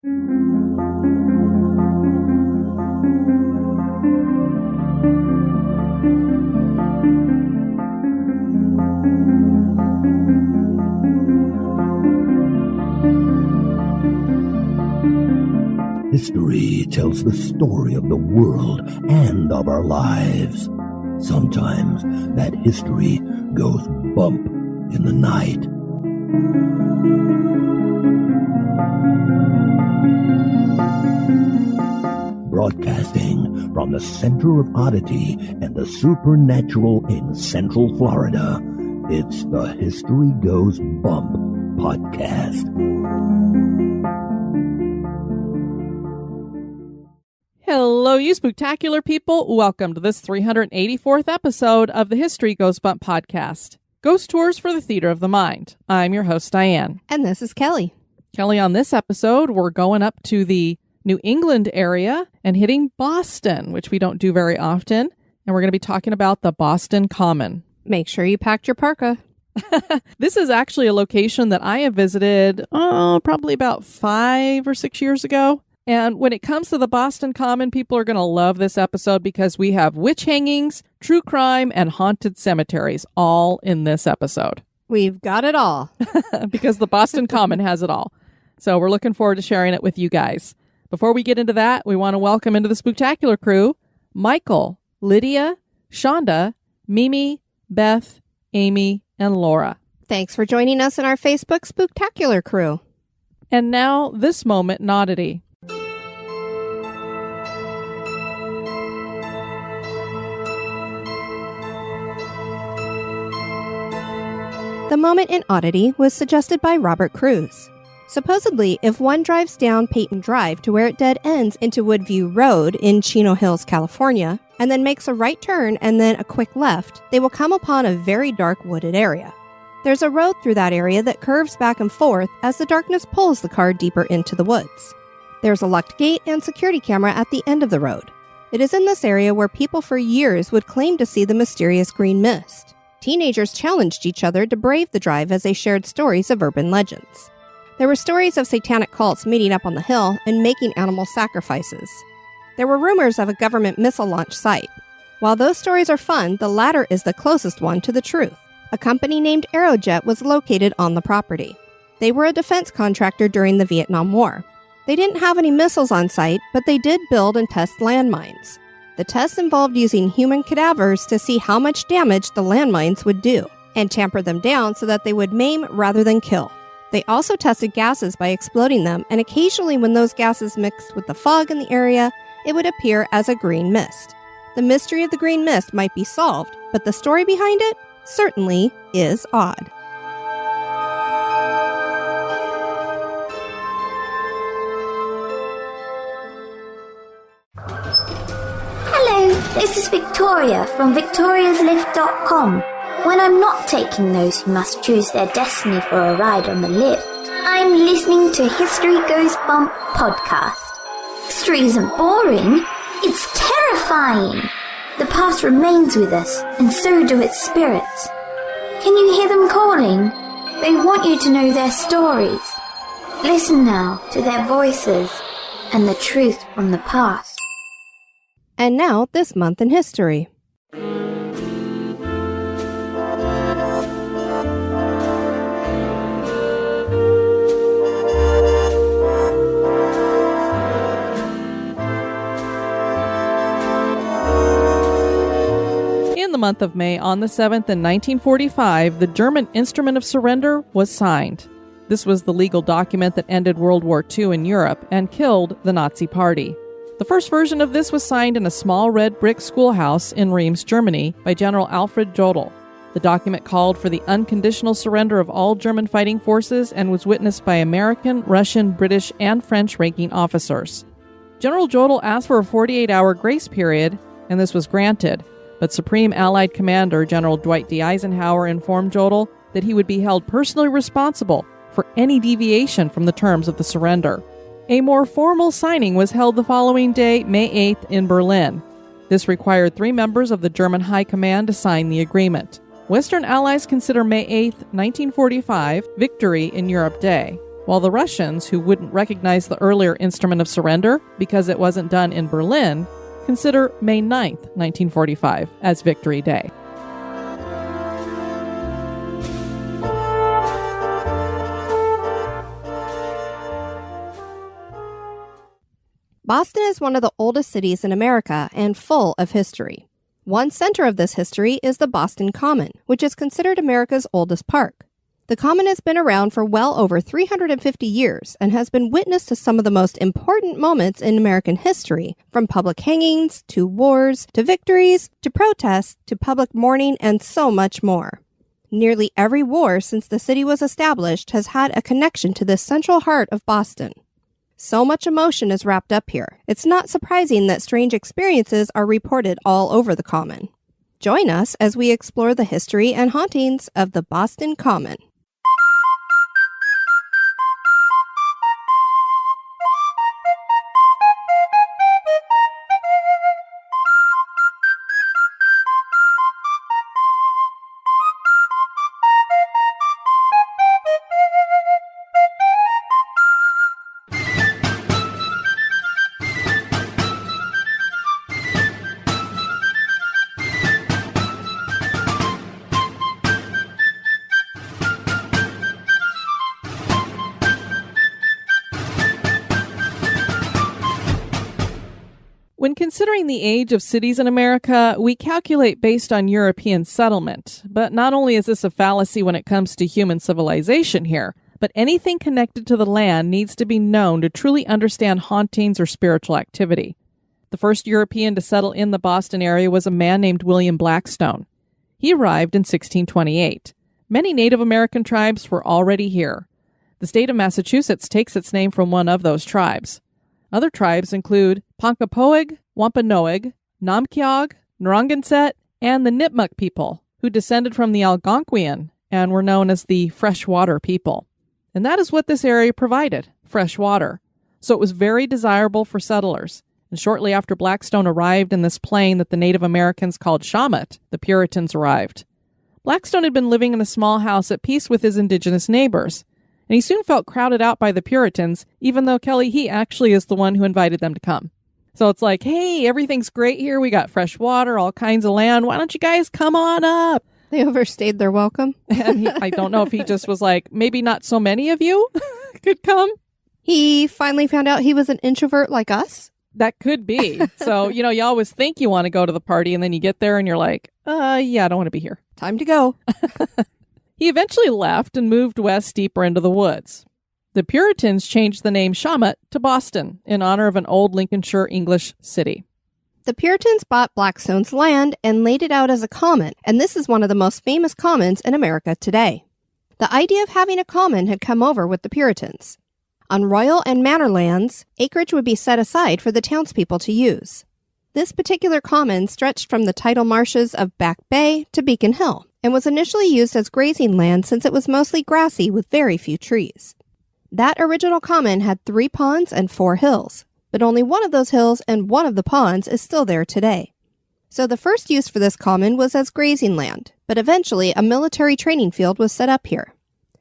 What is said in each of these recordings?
History tells the story of the world and of our lives. Sometimes that history goes bump in the night. Broadcasting from the center of oddity and the supernatural in Central Florida, it's the History Goes Bump podcast. Hello, you spooktacular people. Welcome to this 384th episode of the History Goes Bump podcast. Ghost Tours for the Theater of the Mind. I'm your host, Diane. And this is Kelly. Kelly, on this episode, we're going up to the New England area and hitting Boston, which we don't do very often. And we're going to be talking about the Boston Common. Make sure you packed your parka. This is actually a location that I have visited probably about 5 or 6 years ago. And when it comes to the Boston Common, people are going to love this episode because we have witch hangings, true crime, and haunted cemeteries all in this episode. We've got it all. Because the Boston Common has it all. So we're looking forward to sharing it with you guys. Before we get into that, we want to welcome into the Spooktacular crew, Michael, Lydia, Shonda, Mimi, Beth, Amy, and Laura. Thanks for joining us in our Facebook Spooktacular crew. And now, this moment in Oddity. The moment in Oddity was suggested by Robert Kruse. Supposedly, if one drives down Peyton Drive to where it dead ends into Woodview Road in Chino Hills, California, and then makes a right turn and then a quick left, they will come upon a very dark wooded area. There's a road through that area that curves back and forth as the darkness pulls the car deeper into the woods. There's a locked gate and security camera at the end of the road. It is in this area where people for years would claim to see the mysterious green mist. Teenagers challenged each other to brave the drive as they shared stories of urban legends. There were stories of satanic cults meeting up on the hill and making animal sacrifices. There were rumors of a government missile launch site. While those stories are fun, the latter is the closest one to the truth. A company named Aerojet was located on the property. They were a defense contractor during the Vietnam War. They didn't have any missiles on site, but they did build and test landmines. The tests involved using human cadavers to see how much damage the landmines would do, and tamper them down so that they would maim rather than kill. They also tested gases by exploding them, and occasionally when those gases mixed with the fog in the area, it would appear as a green mist. The mystery of the green mist might be solved, but the story behind it certainly is odd. This is Victoria from victoriaslift.com. When I'm not taking those who must choose their destiny for a ride on the lift, I'm listening to History Goes Bump podcast. History isn't boring, it's terrifying. The past remains with us, and so do its spirits. Can you hear them calling? They want you to know their stories. Listen now to their voices and the truth from the past. And now, this month in history. In the month of May, on the 7th in 1945, the German Instrument of Surrender was signed. This was the legal document that ended World War II in Europe and killed the Nazi Party. The first version of this was signed in a small red brick schoolhouse in Reims, Germany, by General Alfred Jodl. The document called for the unconditional surrender of all German fighting forces and was witnessed by American, Russian, British, and French ranking officers. General Jodl asked for a 48-hour grace period, and this was granted, but Supreme Allied Commander General Dwight D. Eisenhower informed Jodl that he would be held personally responsible for any deviation from the terms of the surrender. A more formal signing was held the following day, May 8th, in Berlin. This required 3 members of the German High Command to sign the agreement. Western allies consider May 8th, 1945, Victory in Europe Day, while the Russians, who wouldn't recognize the earlier instrument of surrender because it wasn't done in Berlin, consider May 9th, 1945, as Victory Day. Boston is one of the oldest cities in America and full of history. One center of this history is the Boston Common, which is considered America's oldest park. The Common has been around for well over 350 years and has been witness to some of the most important moments in American history, from public hangings, to wars, to victories, to protests, to public mourning, and so much more. Nearly every war since the city was established has had a connection to this central heart of Boston. So much emotion is wrapped up here. It's not surprising that strange experiences are reported all over the Common. Join us as we explore the history and hauntings of the Boston Common. When considering the age of cities in America, we calculate based on European settlement. But not only is this a fallacy when it comes to human civilization here, but anything connected to the land needs to be known to truly understand hauntings or spiritual activity. The first European to settle in the Boston area was a man named William Blackstone. He arrived in 1628. Many Native American tribes were already here. The state of Massachusetts takes its name from one of those tribes. Other tribes include Ponkapoag, Wampanoag, Namkyag, Narragansett, and the Nipmuc people, who descended from the Algonquian and were known as the freshwater people. And that is what this area provided, fresh water. So it was very desirable for settlers. And shortly after Blackstone arrived in this plain that the Native Americans called Shawmut, the Puritans arrived. Blackstone had been living in a small house at peace with his indigenous neighbors. And he soon felt crowded out by the Puritans, even though he actually is the one who invited them to come. So it's like, hey, everything's great here. We got fresh water, all kinds of land. Why don't you guys come on up? They overstayed their welcome. And I don't know if he just was like, maybe not so many of you could come. He finally found out he was an introvert like us. That could be. So, you always think you want to go to the party, and then you get there and you're like, yeah, I don't want to be here. Time to go. He eventually left and moved west deeper into the woods. The Puritans changed the name Shawmut to Boston in honor of an old Lincolnshire English city. The Puritans bought Blackstone's land and laid it out as a common, and this is one of the most famous commons in America today. The idea of having a common had come over with the Puritans. On royal and manor lands, acreage would be set aside for the townspeople to use. This particular common stretched from the tidal marshes of Back Bay to Beacon Hill, and was initially used as grazing land since it was mostly grassy with very few trees. That original common had 3 ponds and 4 hills, but only one of those hills and one of the ponds is still there today. So the first use for this common was as grazing land, but eventually a military training field was set up here.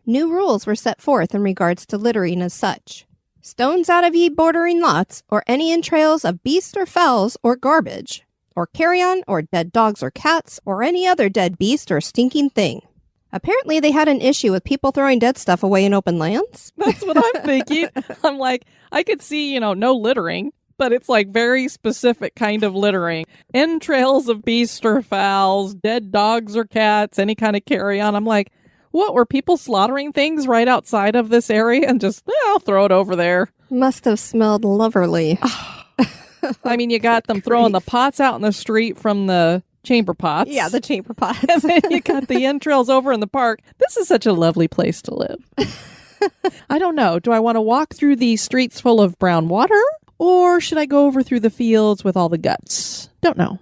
New rules were set forth in regards to littering as such. Stones out of ye bordering lots, or any entrails of beasts or fowls or garbage, or carrion, or dead dogs or cats, or any other dead beast or stinking thing. Apparently they had an issue with people throwing dead stuff away in open lands. That's what I'm thinking. I'm like, I could see, no littering, but it's like very specific kind of littering. Entrails of beasts or fowls, dead dogs or cats, any kind of carrion. I'm like, what, were people slaughtering things right outside of this area and just, I'll throw it over there? Must have smelled lovely. I mean, you got them throwing the pots out in the street from the chamber pots. Yeah, the chamber pots. And then you got the entrails over in the park. This is such a lovely place to live. I don't know. Do I want to walk through these streets full of brown water? Or should I go over through the fields with all the guts? Don't know.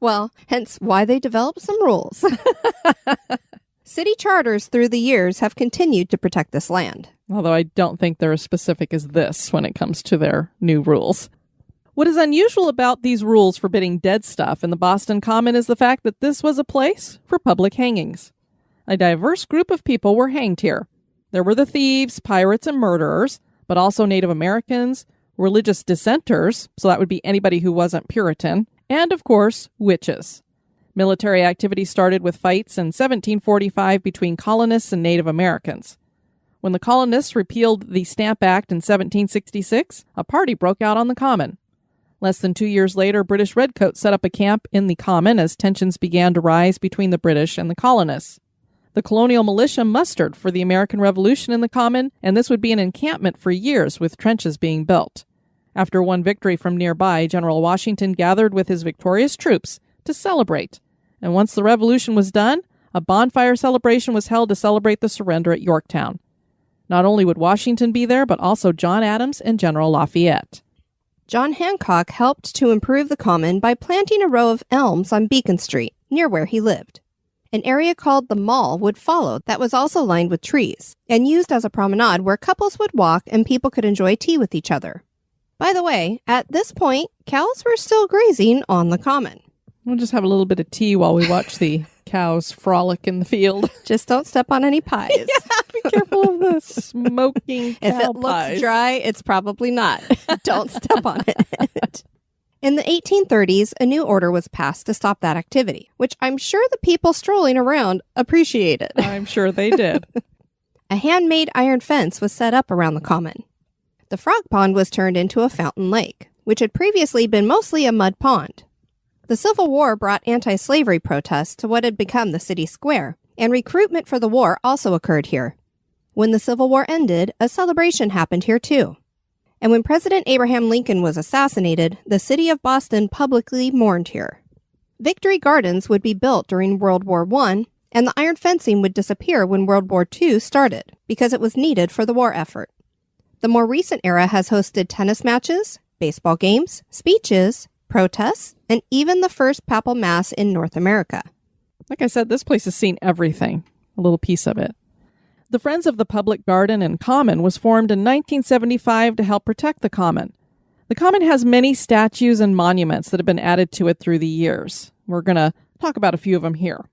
Well, hence why they developed some rules. City charters through the years have continued to protect this land. Although I don't think they're as specific as this when it comes to their new rules. What is unusual about these rules forbidding dead stuff in the Boston Common is the fact that this was a place for public hangings. A diverse group of people were hanged here. There were the thieves, pirates, and murderers, but also Native Americans, religious dissenters, so that would be anybody who wasn't Puritan, and, of course, witches. Military activity started with fights in 1745 between colonists and Native Americans. When the colonists repealed the Stamp Act in 1766, a party broke out on the Common. Less than 2 years later, British redcoats set up a camp in the Common as tensions began to rise between the British and the colonists. The colonial militia mustered for the American Revolution in the Common, and this would be an encampment for years with trenches being built. After one victory from nearby, General Washington gathered with his victorious troops to celebrate. And once the revolution was done, a bonfire celebration was held to celebrate the surrender at Yorktown. Not only would Washington be there, but also John Adams and General Lafayette. John Hancock helped to improve the Common by planting a row of elms on Beacon Street, near where he lived. An area called the Mall would follow that was also lined with trees, and used as a promenade where couples would walk and people could enjoy tea with each other. By the way, at this point, cows were still grazing on the Common. We'll just have a little bit of tea while we watch the cows frolic in the field. Just don't step on any pies. Yeah, be careful of the smoking cow If it pies. looks dry, it's probably not. Don't step on it. In the 1830s, a new order was passed to stop that activity, which I'm sure the people strolling around appreciated. I'm sure they did. A handmade iron fence was set up around the Common. The frog pond was turned into a fountain lake, which had previously been mostly a mud pond. The Civil War brought anti-slavery protests to what had become the city square, and recruitment for the war also occurred here. When the Civil War ended, a celebration happened here too. And when President Abraham Lincoln was assassinated, the city of Boston publicly mourned here. Victory Gardens would be built during World War I, and the iron fencing would disappear when World War II started, because it was needed for the war effort. The more recent era has hosted tennis matches, baseball games, speeches, protests, and even the first papal mass in North America. Like I said, this place has seen everything, a little piece of it. The Friends of the Public Garden and Common was formed in 1975 to help protect the Common. The Common has many statues and monuments that have been added to it through the years. We're going to talk about a few of them here.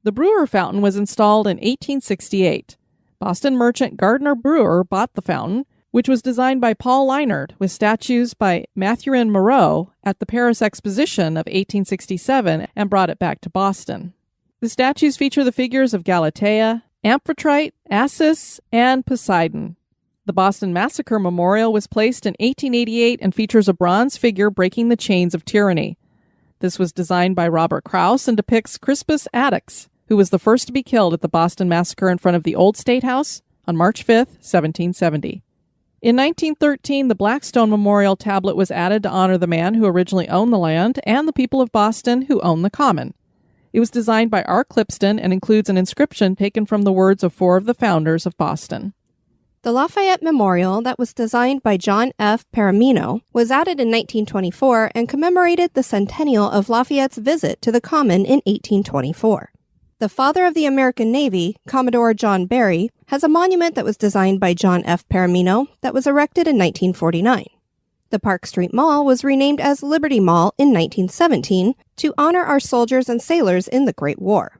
The Brewer Fountain was installed in 1868. Boston merchant Gardner Brewer bought the fountain, which was designed by Paul Leinard, with statues by Mathurin Moreau at the Paris Exposition of 1867 and brought it back to Boston. The statues feature the figures of Galatea, Amphitrite, Assus, and Poseidon. The Boston Massacre Memorial was placed in 1888 and features a bronze figure breaking the chains of tyranny. This was designed by Robert Kruse and depicts Crispus Attucks, who was the first to be killed at the Boston Massacre in front of the Old State House on March 5, 1770. In 1913, the Blackstone Memorial tablet was added to honor the man who originally owned the land and the people of Boston who owned the Common. It was designed by R. Clipston and includes an inscription taken from the words of 4 of the founders of Boston. The Lafayette Memorial, that was designed by John F. Paramino, was added in 1924 and commemorated the centennial of Lafayette's visit to the Common in 1824. The father of the American Navy, Commodore John Barry, has a monument that was designed by John F. Paramino that was erected in 1949. The Park Street Mall was renamed as Liberty Mall in 1917 to honor our soldiers and sailors in the Great War.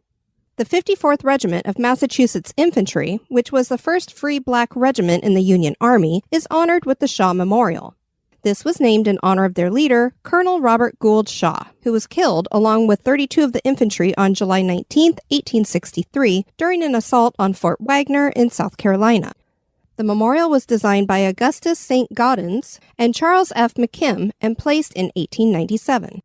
The 54th Regiment of Massachusetts Infantry, which was the first free black regiment in the Union Army, is honored with the Shaw Memorial. This was named in honor of their leader, Colonel Robert Gould Shaw, who was killed along with 32 of the infantry on July 19, 1863, during an assault on Fort Wagner in South Carolina. The memorial was designed by Augustus St. Gaudens and Charles F. McKim and placed in 1897.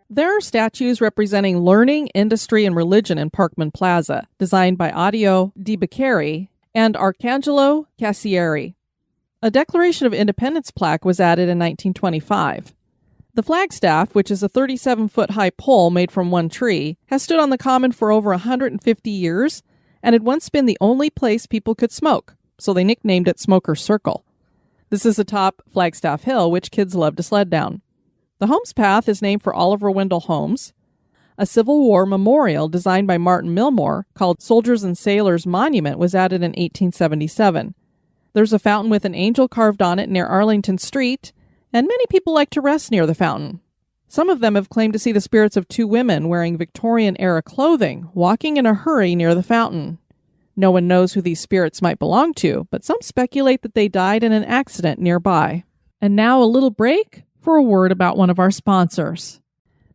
There are statues representing learning, industry, and religion in Parkman Plaza, designed by Adio Di Beccari and Arcangelo Cassieri. A Declaration of Independence plaque was added in 1925. The flagstaff, which is a 37-foot-high pole made from one tree, has stood on the Common for over 150 years and had once been the only place people could smoke, so they nicknamed it Smoker's Circle. This is atop Flagstaff Hill, which kids love to sled down. The Holmes Path is named for Oliver Wendell Holmes. A Civil War memorial designed by Martin Milmore, called Soldiers and Sailors Monument, was added in 1877. There's a fountain with an angel carved on it near Arlington Street, and many people like to rest near the fountain. Some of them have claimed to see the spirits of 2 women wearing Victorian-era clothing, walking in a hurry near the fountain. No one knows who these spirits might belong to, but some speculate that they died in an accident nearby. And now a little break for a word about one of our sponsors.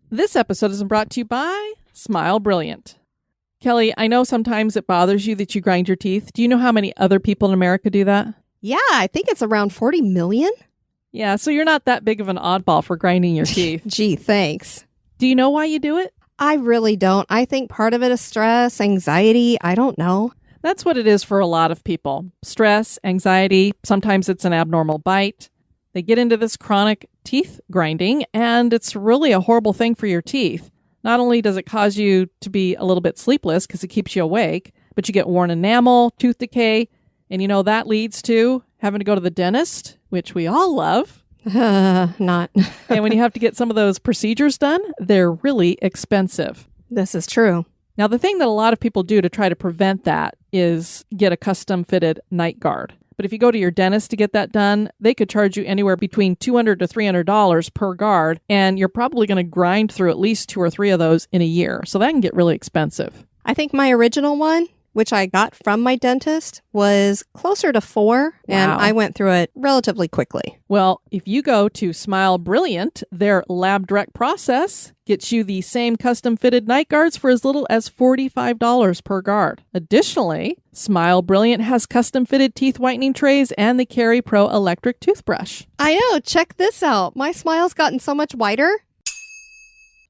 This episode is brought to you by Smile Brilliant. Kelly, I know sometimes it bothers you that you grind your teeth. Do you know how many other people in America do that? Yeah, I think it's around 40 million. Yeah, so you're not that big of an oddball for grinding your teeth. Gee, thanks. Do you know why you do it? I really don't. I think part of it is stress, anxiety. I don't know. That's what it is for a lot of people. Stress, anxiety, sometimes it's an abnormal bite. They get into this chronic teeth grinding, and it's really a horrible thing for your teeth. Not only does it cause you to be a little bit sleepless because it keeps you awake, but you get worn enamel, tooth decay, and that leads to having to go to the dentist, which we all love. Not. And when you have to get some of those procedures done, they're really expensive. This is true. Now, the thing that a lot of people do to try to prevent that is get a custom-fitted night guard. But if you go to your dentist to get that done, they could charge you anywhere between $200 to $300 per guard, and you're probably going to grind through at least 2 or 3 of those in a year. So that can get really expensive. I think my original one, which I got from my dentist, was closer to 4, and Wow. I went through it relatively quickly. Well, if you go to Smile Brilliant, their lab direct process gets you the same custom-fitted night guards for as little as $45 per guard. Additionally, Smile Brilliant has custom-fitted teeth whitening trays and the Carry Pro electric toothbrush. I know. Check this out. My smile's gotten so much whiter.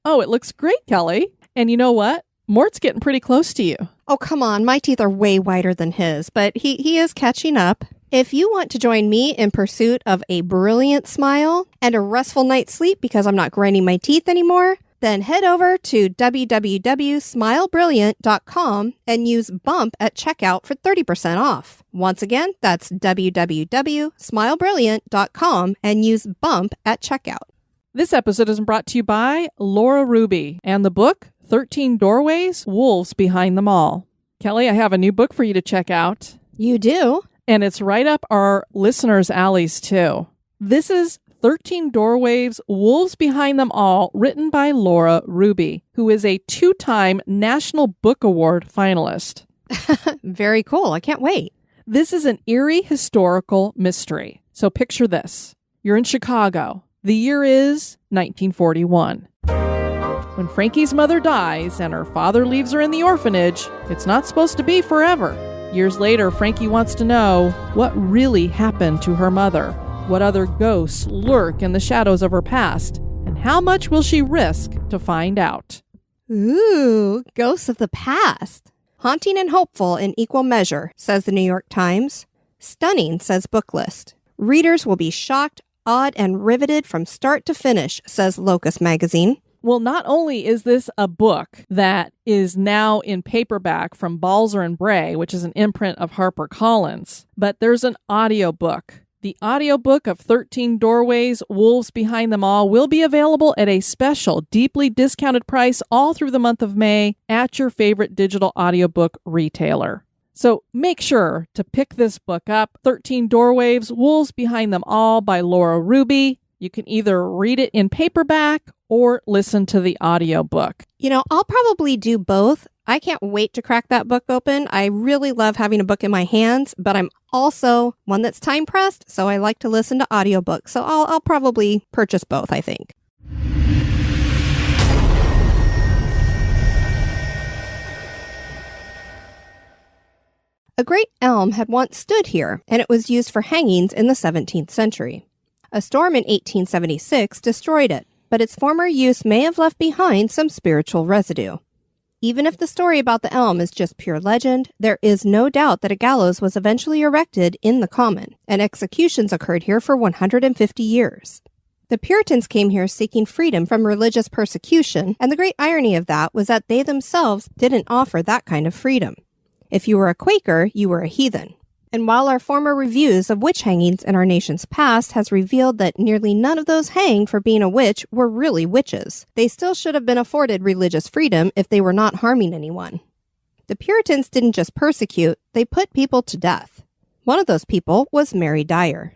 Oh, it looks great, Kelly. And you know what? Mort's getting pretty close to you. Oh, come on. My teeth are way whiter than his, but he is catching up. If you want to join me in pursuit of a brilliant smile and a restful night's sleep because I'm not grinding my teeth anymore, then head over to www.smilebrilliant.com and use BUMP at checkout for 30% off. Once again, that's www.smilebrilliant.com and use BUMP at checkout. This episode is brought to you by Laura Ruby and the book 13 Doorways, Wolves Behind Them All. Kelly, I have a new book for you to check out. You do? And it's right up our listeners' alleys, too. This is 13 Doorways, Wolves Behind Them All, written by Laura Ruby, who is a 2-time National Book Award finalist. Very cool. I can't wait. This is an eerie historical mystery. So picture this. You're in Chicago. The year is 1941. When Frankie's mother dies and her father leaves her in the orphanage, it's not supposed to be forever. Years later, Frankie wants to know what really happened to her mother, what other ghosts lurk in the shadows of her past, and how much will she risk to find out. Ooh, ghosts of the past. Haunting and hopeful in equal measure, says the New York Times. Stunning, says Booklist. Readers will be shocked, awed, and riveted from start to finish, says Locus Magazine. Well, not only is this a book that is now in paperback from Balzer and Bray, which is an imprint of HarperCollins, but there's an audiobook. The audiobook of 13 Doorways, Wolves Behind Them All will be available at a special, deeply discounted price all through the month of May at your favorite digital audiobook retailer. So make sure to pick this book up, 13 Doorways, Wolves Behind Them All by Laura Ruby. You can either read it in paperback or listen to the audiobook. I'll probably do both. I can't wait to crack that book open. I really love having a book in my hands, but I'm also one that's time pressed, so I like to listen to audiobooks. So I'll probably purchase both, I think. A great elm had once stood here, and it was used for hangings in the 17th century. A storm in 1876 destroyed it, but its former use may have left behind some spiritual residue. Even if the story about the elm is just pure legend, there is no doubt that a gallows was eventually erected in the common, and executions occurred here for 150 years. The Puritans came here seeking freedom from religious persecution, and the great irony of that was that they themselves didn't offer that kind of freedom. If you were a Quaker, you were a heathen. And while our former reviews of witch hangings in our nation's past has revealed that nearly none of those hanged for being a witch were really witches, they still should have been afforded religious freedom if they were not harming anyone. The Puritans didn't just persecute, they put people to death. One of those people was Mary Dyer.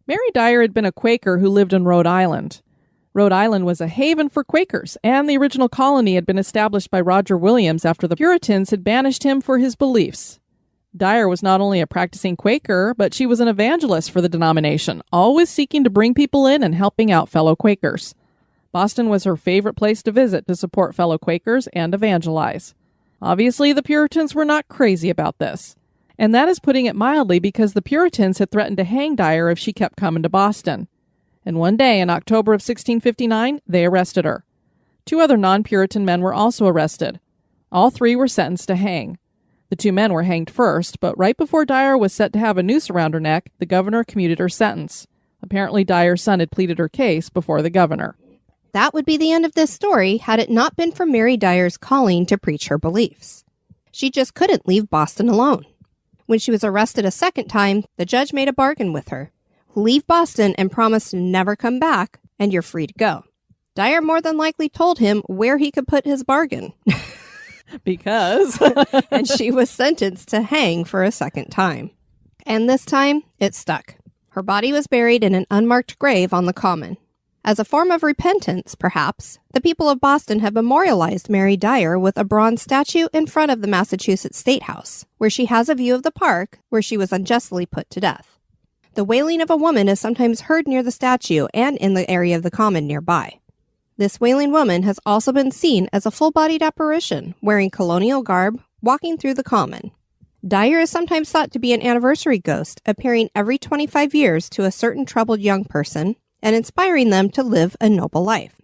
Mary Dyer had been a Quaker who lived in Rhode Island. Rhode Island was a haven for Quakers, and the original colony had been established by Roger Williams after the Puritans had banished him for his beliefs. Dyer was not only a practicing Quaker, but she was an evangelist for the denomination, always seeking to bring people in and helping out fellow Quakers. Boston was her favorite place to visit to support fellow Quakers and evangelize. Obviously, the Puritans were not crazy about this. And that is putting it mildly, because the Puritans had threatened to hang Dyer if she kept coming to Boston. And one day in October of 1659, they arrested her. 2 other non-Puritan men were also arrested. All 3 were sentenced to hang. The 2 men were hanged first, but right before Dyer was set to have a noose around her neck, the governor commuted her sentence. Apparently, Dyer's son had pleaded her case before the governor. That would be the end of this story had it not been for Mary Dyer's calling to preach her beliefs. She just couldn't leave Boston alone. When she was arrested a second time, the judge made a bargain with her. Leave Boston and promise to never come back, and you're free to go. Dyer more than likely told him where he could put his bargain. Because? And she was sentenced to hang for a second time. And this time, it stuck. Her body was buried in an unmarked grave on the Common. As a form of repentance, perhaps, the people of Boston have memorialized Mary Dyer with a bronze statue in front of the Massachusetts State House, where she has a view of the park where she was unjustly put to death. The wailing of a woman is sometimes heard near the statue and in the area of the Common nearby. This wailing woman has also been seen as a full-bodied apparition, wearing colonial garb, walking through the Common. Dyer is sometimes thought to be an anniversary ghost, appearing every 25 years to a certain troubled young person and inspiring them to live a noble life.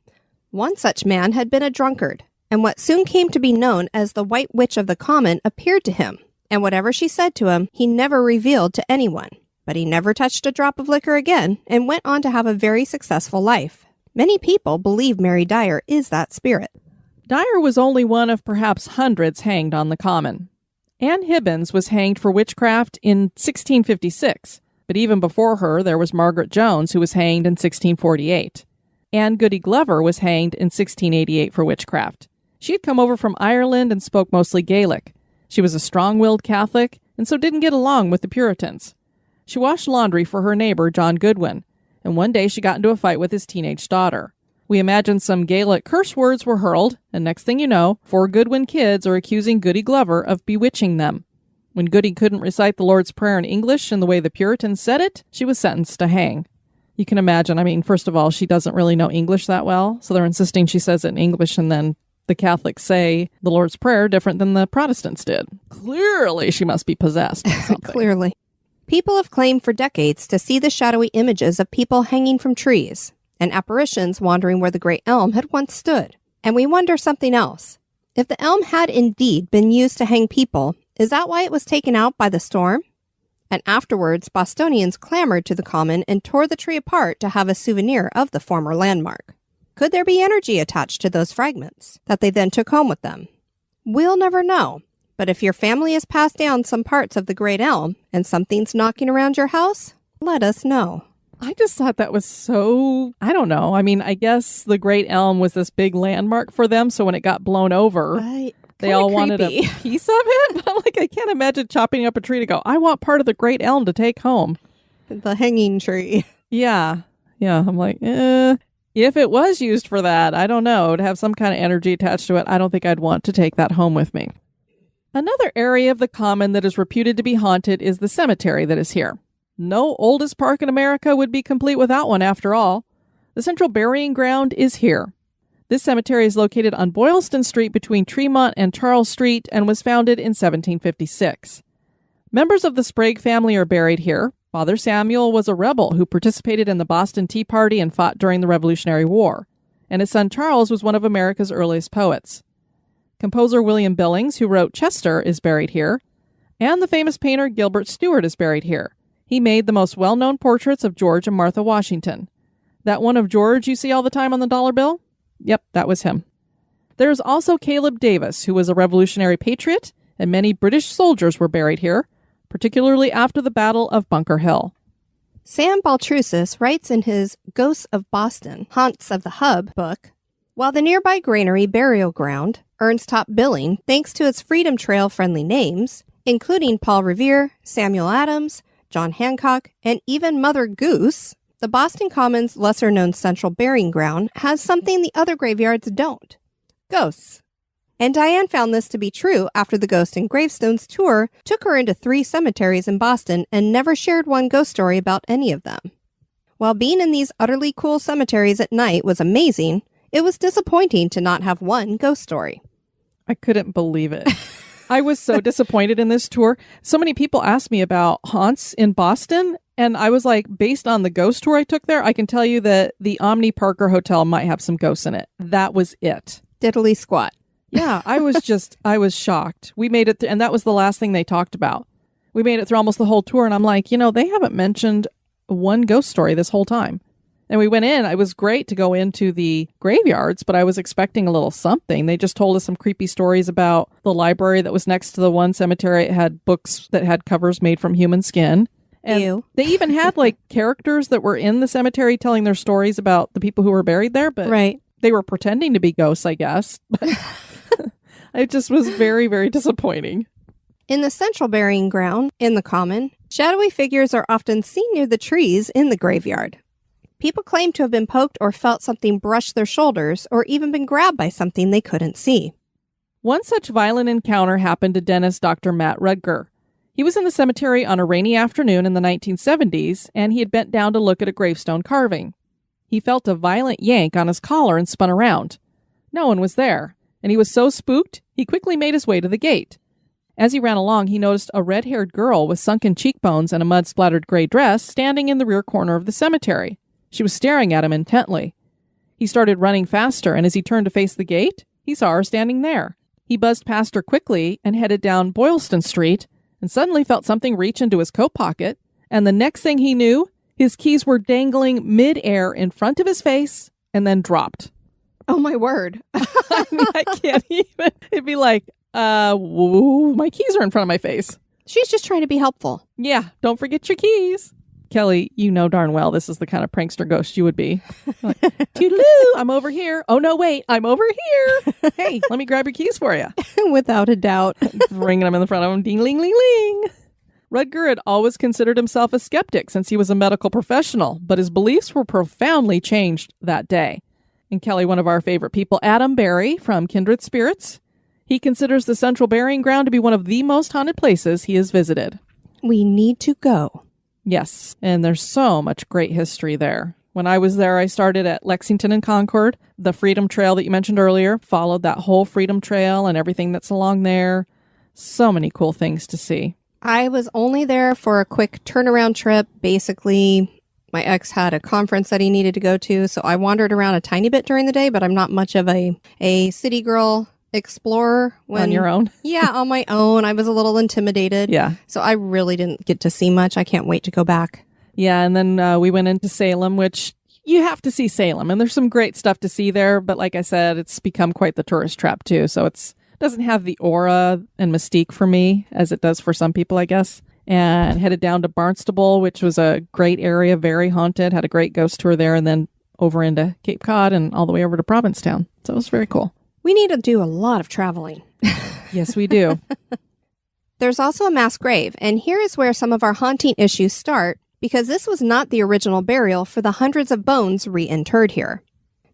One such man had been a drunkard, and what soon came to be known as the White Witch of the Common appeared to him, and whatever she said to him, he never revealed to anyone. But he never touched a drop of liquor again and went on to have a very successful life. Many people believe Mary Dyer is that spirit. Dyer was only one of perhaps hundreds hanged on the Common. Anne Hibbins was hanged for witchcraft in 1656, but even before her there was Margaret Jones, who was hanged in 1648. Anne Goody Glover was hanged in 1688 for witchcraft. She had come over from Ireland and spoke mostly Gaelic. She was a strong-willed Catholic and so didn't get along with the Puritans. She washed laundry for her neighbor, John Goodwin, and one day she got into a fight with his teenage daughter. We imagine some Gaelic curse words were hurled, and next thing you know, 4 Goodwin kids are accusing Goody Glover of bewitching them. When Goody couldn't recite the Lord's Prayer in English in the way the Puritans said it, she was sentenced to hang. You can imagine, first of all, she doesn't really know English that well, so they're insisting she says it in English, and then the Catholics say the Lord's Prayer different than the Protestants did. Clearly, she must be possessed. Clearly. People have claimed for decades to see the shadowy images of people hanging from trees and apparitions wandering where the great elm had once stood. And we wonder something else. If the elm had indeed been used to hang people, is that why it was taken out by the storm? And afterwards, Bostonians clamored to the Common and tore the tree apart to have a souvenir of the former landmark. Could there be energy attached to those fragments that they then took home with them? We'll never know. But if your family has passed down some parts of the great elm and something's knocking around your house, let us know. I just thought that was so, I don't know. I guess the great elm was this big landmark for them, so when it got blown over, they all wanted a piece of it. But I can't imagine chopping up a tree to go, I want part of the great elm to take home. The hanging tree. Yeah. I'm like, if it was used for that, I don't know, to have some kind of energy attached to it, I don't think I'd want to take that home with me. Another area of the Common that is reputed to be haunted is the cemetery that is here. No oldest park in America would be complete without one, after all. The central burying ground is here. This cemetery is located on Boylston Street between Tremont and Charles Street and was founded in 1756. Members of the Sprague family are buried here. Father Samuel was a rebel who participated in the Boston Tea Party and fought during the Revolutionary War, and his son Charles was one of America's earliest poets. Composer William Billings, who wrote Chester, is buried here, and the famous painter Gilbert Stuart is buried here. He made the most well-known portraits of George and Martha Washington. That one of George you see all the time on the dollar bill? Yep, that was him. There's also Caleb Davis, who was a Revolutionary patriot, and many British soldiers were buried here, particularly after the Battle of Bunker Hill. Sam Baltrusis writes in his Ghosts of Boston, Haunts of the Hub book, while the nearby granary burial ground earns top billing thanks to its Freedom Trail-friendly names, including Paul Revere, Samuel Adams, John Hancock, and even Mother Goose, the Boston Common's lesser-known central burying ground has something the other graveyards don't. Ghosts. And Diane found this to be true after the Ghost and Gravestones tour took her into 3 cemeteries in Boston and never shared one ghost story about any of them. While being in these utterly cool cemeteries at night was amazing, it was disappointing to not have one ghost story. I couldn't believe it. I was so disappointed in this tour. So many people asked me about haunts in Boston, and I was like, based on the ghost tour I took there, I can tell you that the Omni Parker Hotel might have some ghosts in it. That was it. Diddly squat. Yeah, I was shocked. We made it, and that was the last thing they talked about. We made it through almost the whole tour, and I'm like, they haven't mentioned one ghost story this whole time. And we went in. It was great to go into the graveyards, but I was expecting a little something. They just told us some creepy stories about the library that was next to the one cemetery. It had books that had covers made from human skin. And Ew. They even had characters that were in the cemetery telling their stories about the people who were buried there, but Right. They were pretending to be ghosts, I guess. It just was very, very disappointing. In the central burying ground, in the common, shadowy figures are often seen near the trees in the graveyard. People claim to have been poked or felt something brush their shoulders or even been grabbed by something they couldn't see. One such violent encounter happened to dentist Dr. Matt Rudger. He was in the cemetery on a rainy afternoon in the 1970s, and he had bent down to look at a gravestone carving. He felt a violent yank on his collar and spun around. No one was there, and he was so spooked, he quickly made his way to the gate. As he ran along, he noticed a red-haired girl with sunken cheekbones and a mud-splattered gray dress standing in the rear corner of the cemetery. She was staring at him intently. He started running faster, and as he turned to face the gate, he saw her standing there. He buzzed past her quickly and headed down Boylston Street, and suddenly felt something reach into his coat pocket, and the next thing he knew, his keys were dangling mid-air in front of his face and then dropped. Oh, my word. I can't even. It'd be like, whoa, my keys are in front of my face. She's just trying to be helpful. Yeah, don't forget your keys. Kelly, you know darn well this is the kind of prankster ghost you would be. Like, toodaloo, I'm over here. Oh, no, wait, I'm over here. Hey, let me grab your keys for you. Without a doubt. Ringing them in the front of him. Ding, ling, ling, ling. Rudger had always considered himself a skeptic since he was a medical professional, but his beliefs were profoundly changed that day. And Kelly, one of our favorite people, Adam Barry from Kindred Spirits, he considers the Central Burying Ground to be one of the most haunted places he has visited. We need to go. Yes, and there's so much great history there. When I was there, I started at Lexington and Concord. The Freedom Trail that you mentioned earlier followed that whole Freedom Trail and everything that's along there. So many cool things to see. I was only there for a quick turnaround trip. Basically, my ex had a conference that he needed to go to, so I wandered around a tiny bit during the day, but I'm not much of a city girl explorer. On your own? Yeah, on my own. I was a little intimidated. Yeah. So I really didn't get to see much. I can't wait to go back. Yeah, and then we went into Salem, which you have to see Salem, and there's some great stuff to see there, but like I said, it's become quite the tourist trap too, so it doesn't have the aura and mystique for me as it does for some people, I guess. And headed down to Barnstable, which was a great area, very haunted, had a great ghost tour there, and then over into Cape Cod and all the way over to Provincetown. So it was very cool. We need to do a lot of traveling. Yes, we do. There's also a mass grave, and here is where some of our haunting issues start, because this was not the original burial for the hundreds of bones reinterred here.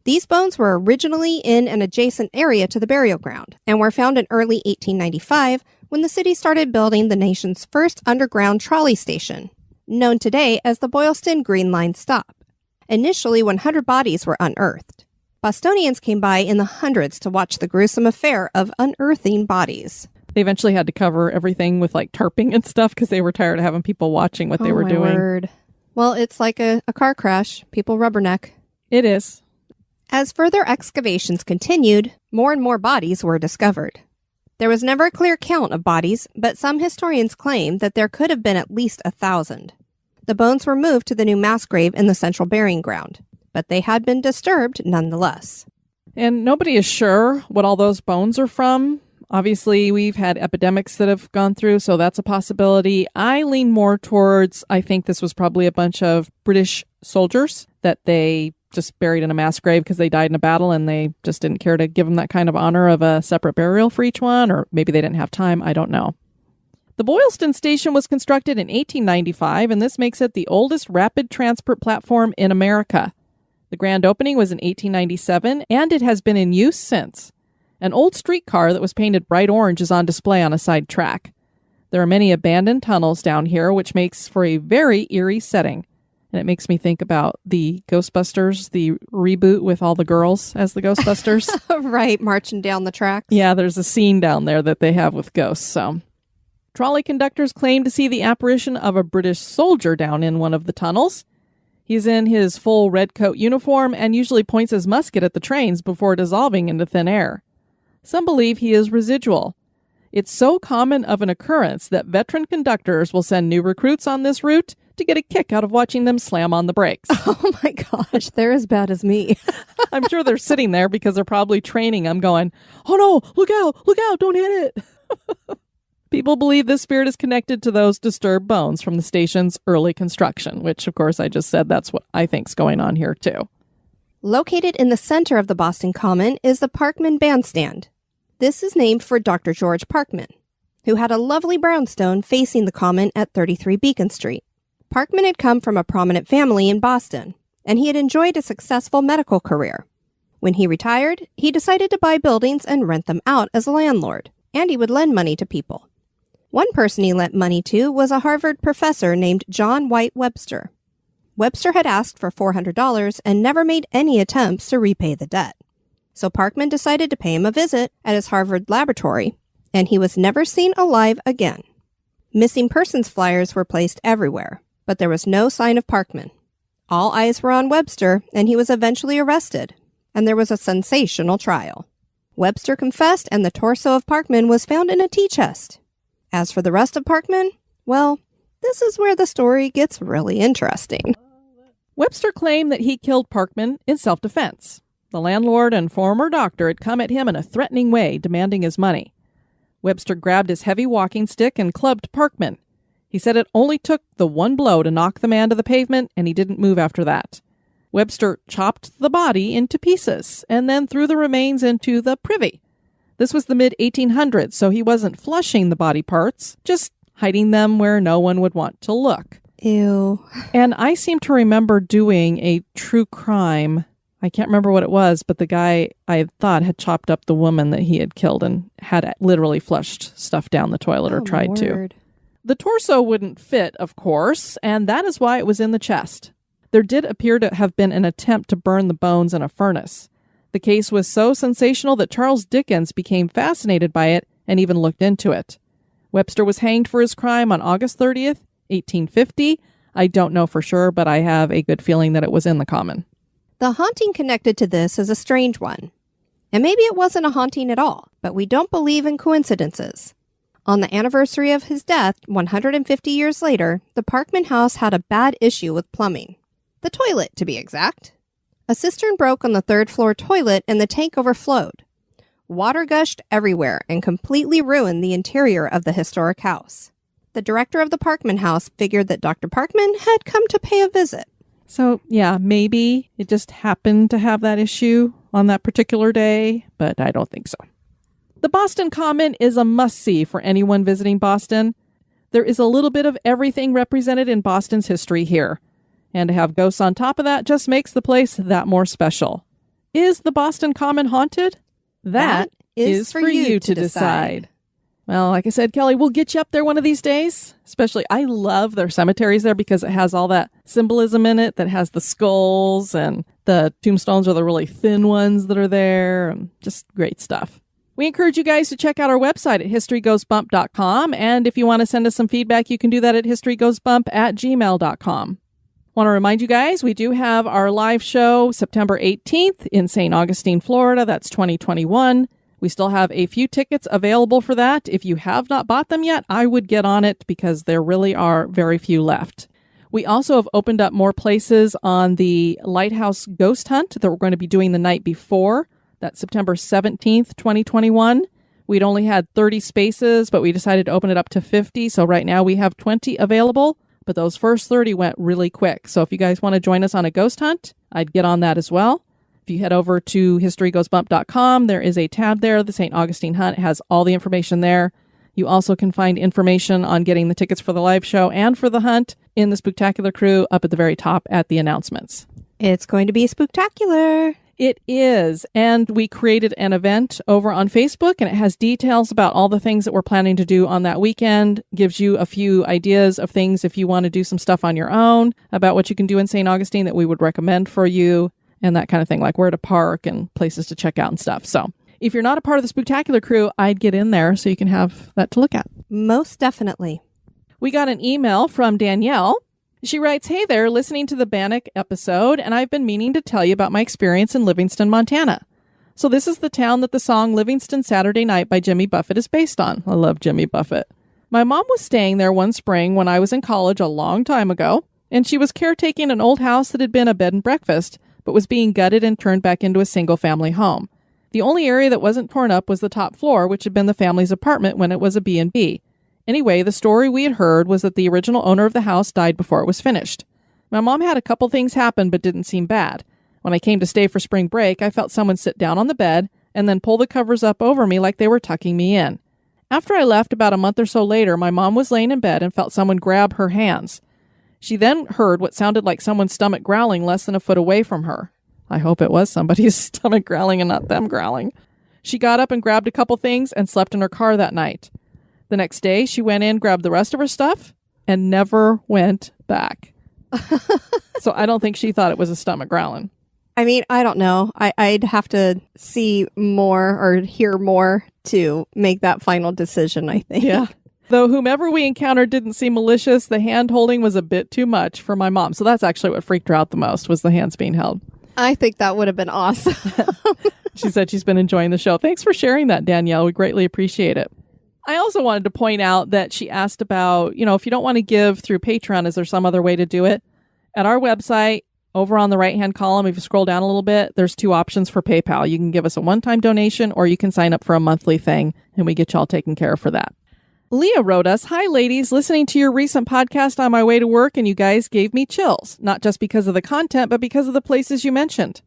These bones were originally in an adjacent area to the burial ground, and were found in early 1895 when the city started building the nation's first underground trolley station, known today as the Boylston Green Line Stop. Initially, 100 bodies were unearthed. Bostonians came by in the hundreds to watch the gruesome affair of unearthing bodies. They eventually had to cover everything with tarping and stuff because they were tired of having people watching what they were doing. Word. Well, it's like a car crash. People rubberneck. It is. As further excavations continued, more and more bodies were discovered. There was never a clear count of bodies, but some historians claim that there could have been at least 1,000. The bones were moved to the new mass grave in the central burying ground, but they had been disturbed nonetheless. And nobody is sure what all those bones are from. Obviously, we've had epidemics that have gone through, so that's a possibility. I lean more towards, I think this was probably a bunch of British soldiers that they just buried in a mass grave because they died in a battle and they just didn't care to give them that kind of honor of a separate burial for each one, or maybe they didn't have time. I don't know. The Boylston Station was constructed in 1895, and this makes it the oldest rapid transport platform in America. The grand opening was in 1897, and it has been in use since. An old streetcar that was painted bright orange is on display on a side track. There are many abandoned tunnels down here, which makes for a very eerie setting. And it makes me think about the Ghostbusters, the reboot with all the girls as the Ghostbusters. Right, marching down the tracks. Yeah, there's a scene down there that they have with ghosts. So, trolley conductors claim to see the apparition of a British soldier down in one of the tunnels. He's in his full red coat uniform and usually points his musket at the trains before dissolving into thin air. Some believe he is residual. It's so common of an occurrence that veteran conductors will send new recruits on this route to get a kick out of watching them slam on the brakes. Oh my gosh, they're as bad as me. I'm sure they're sitting there because they're probably training them going, oh no, look out, don't hit it. People believe this spirit is connected to those disturbed bones from the station's early construction, which of course I just said that's what I think's going on here too. Located in the center of the Boston Common is the Parkman Bandstand. This is named for Dr. George Parkman, who had a lovely brownstone facing the Common at 33 Beacon Street. Parkman had come from a prominent family in Boston, and he had enjoyed a successful medical career. When he retired, he decided to buy buildings and rent them out as a landlord, and he would lend money to people. One person he lent money to was a Harvard professor named John White Webster. Webster had asked for $400 and never made any attempts to repay the debt. So Parkman decided to pay him a visit at his Harvard laboratory, and he was never seen alive again. Missing persons flyers were placed everywhere, but there was no sign of Parkman. All eyes were on Webster, and he was eventually arrested, and there was a sensational trial. Webster confessed, and the torso of Parkman was found in a tea chest. As for the rest of Parkman, well, this is where the story gets really interesting. Webster claimed that he killed Parkman in self-defense. The landlord and former doctor had come at him in a threatening way, demanding his money. Webster grabbed his heavy walking stick and clubbed Parkman. He said it only took the one blow to knock the man to the pavement, and he didn't move after that. Webster chopped the body into pieces and then threw the remains into the privy. This was the mid-1800s, so he wasn't flushing the body parts, just hiding them where no one would want to look. Ew. And I seem to remember doing a true crime. I can't remember what it was, but the guy I thought had chopped up the woman that he had killed and had literally flushed stuff down the toilet or tried to. The torso wouldn't fit, of course, and that is why it was in the chest. There did appear to have been an attempt to burn the bones in a furnace. The case was so sensational that Charles Dickens became fascinated by it and even looked into it. Webster was hanged for his crime on August 30th, 1850. I don't know for sure, but I have a good feeling that it was in the Common. The haunting connected to this is a strange one. And maybe it wasn't a haunting at all, but we don't believe in coincidences. On the anniversary of his death, 150 years later, the Parkman house had a bad issue with plumbing. The toilet, to be exact. A cistern broke on the third-floor toilet and the tank overflowed. Water gushed everywhere and completely ruined the interior of the historic house. The director of the Parkman house figured that Dr. Parkman had come to pay a visit. So, yeah, maybe it just happened to have that issue on that particular day, but I don't think so. The Boston Common is a must-see for anyone visiting Boston. There is a little bit of everything represented in Boston's history here. And to have ghosts on top of that just makes the place that more special. Is the Boston Common haunted? That is for you to decide. Well, like I said, Kelly, we'll get you up there one of these days. Especially, I love their cemeteries there because it has all that symbolism in it that has the skulls, and the tombstones are the really thin ones that are there. And just great stuff. We encourage you guys to check out our website at historygoesbump.com. And if you want to send us some feedback, you can do that at historygoesbump@gmail.com. Want to remind you guys, we do have our live show September 18th in St. Augustine, Florida. That's 2021. We still have a few tickets available for that. If you have not bought them yet, I would get on it because there really are very few left. We also have opened up more places on the Lighthouse Ghost Hunt that we're going to be doing the night before. That's September 17th, 2021. We'd only had 30 spaces, but we decided to open it up to 50. So right now we have 20 available. But those first 30 went really quick. So if you guys want to join us on a ghost hunt, I'd get on that as well. If you head over to historygoesbump.com, there is a tab there. The St. Augustine Hunt has all the information there. You also can find information on getting the tickets for the live show and for the hunt in the Spooktacular crew up at the very top at the announcements. It's going to be spooktacular. It is. And we created an event over on Facebook, and it has details about all the things that we're planning to do on that weekend. Gives you a few ideas of things if you want to do some stuff on your own about what you can do in St. Augustine that we would recommend for you and that kind of thing, like where to park and places to check out and stuff. So if you're not a part of the Spooktacular crew, I'd get in there so you can have that to look at. Most definitely. We got an email from Danielle. She writes, "Hey there, listening to the Bannock episode, and I've been meaning to tell you about my experience in Livingston, Montana. So this is the town that the song Livingston Saturday Night by Jimmy Buffett is based on." I love Jimmy Buffett. "My mom was staying there one spring when I was in college a long time ago, and she was caretaking an old house that had been a bed and breakfast, but was being gutted and turned back into a single-family home. The only area that wasn't torn up was the top floor, which had been the family's apartment when it was a B&B. Anyway, the story we had heard was that the original owner of the house died before it was finished. My mom had a couple things happen, but didn't seem bad. When I came to stay for spring break, I felt someone sit down on the bed and then pull the covers up over me like they were tucking me in. After I left about a month or so later, my mom was laying in bed and felt someone grab her hands. She then heard what sounded like someone's stomach growling less than a foot away from her. I hope it was somebody's stomach growling and not them growling. She got up and grabbed a couple things and slept in her car that night. The next day, she went in, grabbed the rest of her stuff, and never went back." So I don't think she thought it was a stomach growling. I mean, I don't know. I'd have to see more or hear more to make that final decision, I think. Yeah. Though whomever we encountered didn't seem malicious, the hand holding was a bit too much for my mom. So that's actually what freaked her out the most, was the hands being held. I think that would have been awesome. She said she's been enjoying the show. Thanks for sharing that, Danielle. We greatly appreciate it. I also wanted to point out that she asked about, if you don't want to give through Patreon, is there some other way to do it? At our website, over on the right-hand column, if you scroll down a little bit, there's two options for PayPal. You can give us a one-time donation, or you can sign up for a monthly thing, and we get you all taken care of for that. Leah wrote us, "Hi, ladies. Listening to your recent podcast on my way to work, and you guys gave me chills, not just because of the content, but because of the places you mentioned.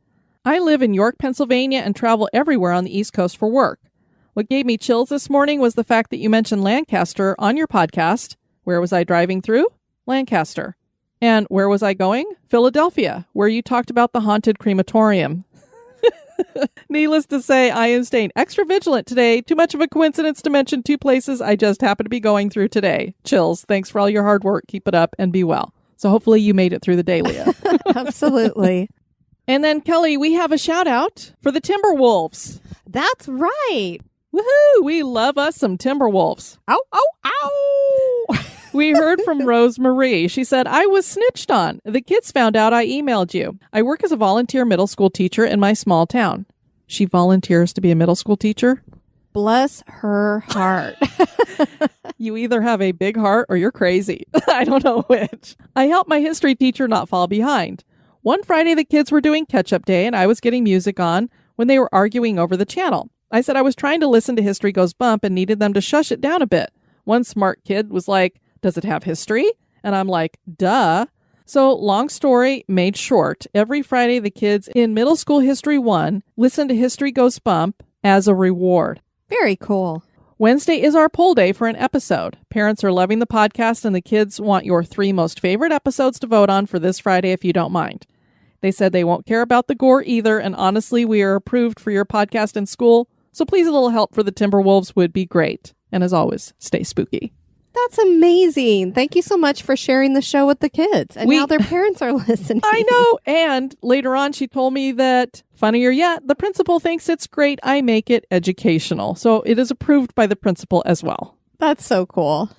I live in York, Pennsylvania, and travel everywhere on the East Coast for work. What gave me chills this morning was the fact that you mentioned Lancaster on your podcast. Where was I driving through? Lancaster. And where was I going? Philadelphia, where you talked about the haunted crematorium. Needless to say, I am staying extra vigilant today. Too much of a coincidence to mention two places I just happen to be going through today. Chills. Thanks for all your hard work. Keep it up and be well." So hopefully you made it through the day, Leah. Absolutely. And then, Kelly, we have a shout out for the Timberwolves. That's right. Woohoo! We love us some Timberwolves. Ow, ow, ow. We heard from Rose Marie. She said, "I was snitched on. The kids found out I emailed you. I work as a volunteer middle school teacher in my small town." She volunteers to be a middle school teacher? Bless her heart. You either have a big heart or you're crazy. I don't know which. "I helped my history teacher not fall behind. One Friday, the kids were doing catch-up day, and I was getting music on when they were arguing over the channel. I said I was trying to listen to History Goes Bump and needed them to shush it down a bit. One smart kid was like, 'Does it have history?' And I'm like, 'Duh.' So long story made short, every Friday the kids in Middle School History 1 listen to History Goes Bump as a reward. Very cool. Wednesday is our poll day for an episode. Parents are loving the podcast, and the kids want your 3 most favorite episodes to vote on for this Friday if you don't mind. They said they won't care about the gore either, and honestly, we are approved for your podcast in school, so please a little help for the Timberwolves would be great. And as always, stay spooky." That's amazing. Thank you so much for sharing the show with the kids. And now their parents are listening. I know. And later on, she told me that, funnier yet, the principal thinks it's great I make it educational. So it is approved by the principal as well. That's so cool.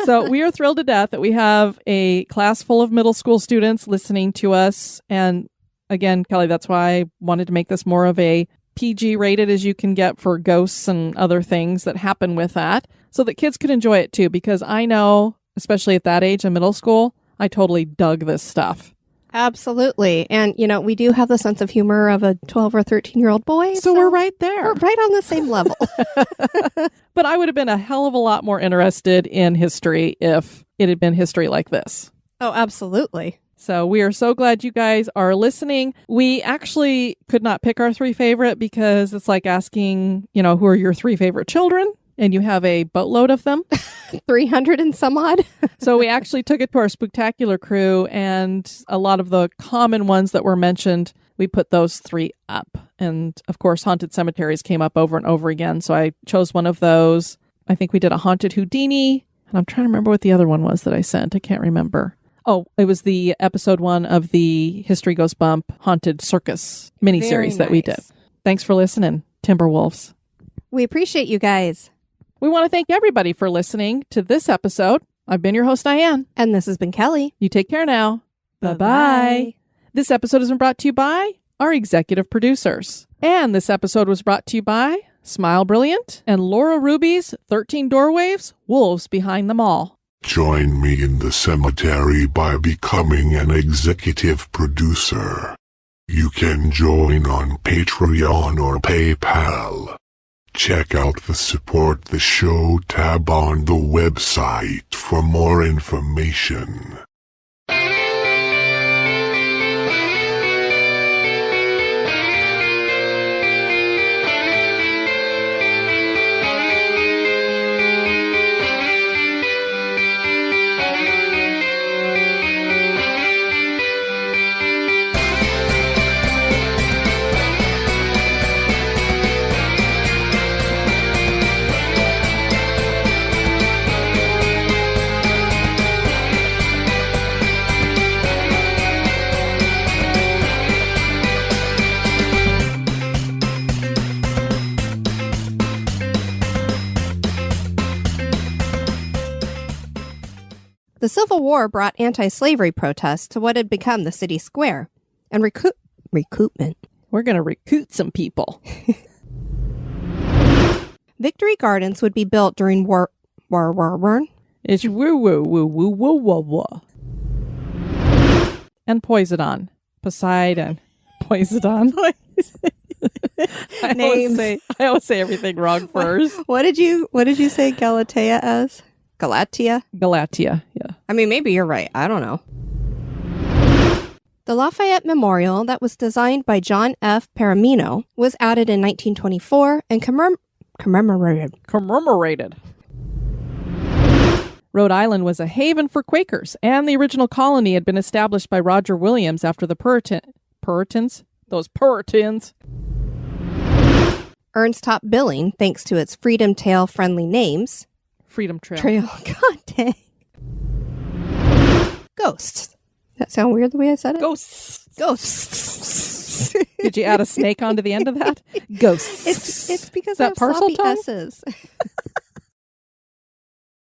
So we are thrilled to death that we have a class full of middle school students listening to us. And again, Kelly, that's why I wanted to make this more of a PG rated as you can get for ghosts and other things that happen with that, so that kids could enjoy it too. Because I know, especially at that age in middle school, I totally dug this stuff. Absolutely. And, we do have the sense of humor of a 12 or 13-year-old boy. So we're right there. We're right on the same level. But I would have been a hell of a lot more interested in history if it had been history like this. Oh, absolutely. So we are so glad you guys are listening. We actually could not pick our 3 favorite because it's like asking, who are your 3 favorite children? And you have a boatload of them. 300 and some odd. So we actually took it to our Spooktacular crew, and a lot of the common ones that were mentioned we put those 3 up. And of course, haunted cemeteries came up over and over again. So I chose one of those. I think we did a haunted Houdini. And I'm trying to remember what the other one was that I sent. I can't remember. Oh, it was the episode 1 of the History Goes Bump Haunted Circus miniseries that we did. Thanks for listening, Timberwolves. We appreciate you guys. We want to thank everybody for listening to this episode. I've been your host, Diane. And this has been Kelly. You take care now. Bye-bye. Bye-bye. This episode has been brought to you by our executive producers. And this episode was brought to you by Smile Brilliant and Laura Ruby's 13 Doorways, Wolves Behind Them All. Join me in the cemetery by becoming an executive producer. You can join on Patreon or PayPal. Check out the Support the Show tab on the website for more information. The Civil War brought anti-slavery protests to what had become the city square, and recoupment. We're going to recruit some people. Victory Gardens would be built during war. It's woo woo woo woo woo woo woo. And Poisidon. Poseidon. Poisidon. I always say everything wrong first. What did you say Galatea as? Galatia? Galatia, yeah. I mean, maybe you're right. I don't know. The Lafayette Memorial that was designed by John F. Paramino was added in 1924 and commemorated. Rhode Island was a haven for Quakers, and the original colony had been established by Roger Williams after the Puritans. Those Puritans. Earns top billing thanks to its Freedom Trail friendly names. Freedom Trail. God dang. Ghosts. That sound weird the way I said it? Ghosts. Did you add a snake onto the end of that? Ghosts. It's because that I have parcel sloppy tongue? S's.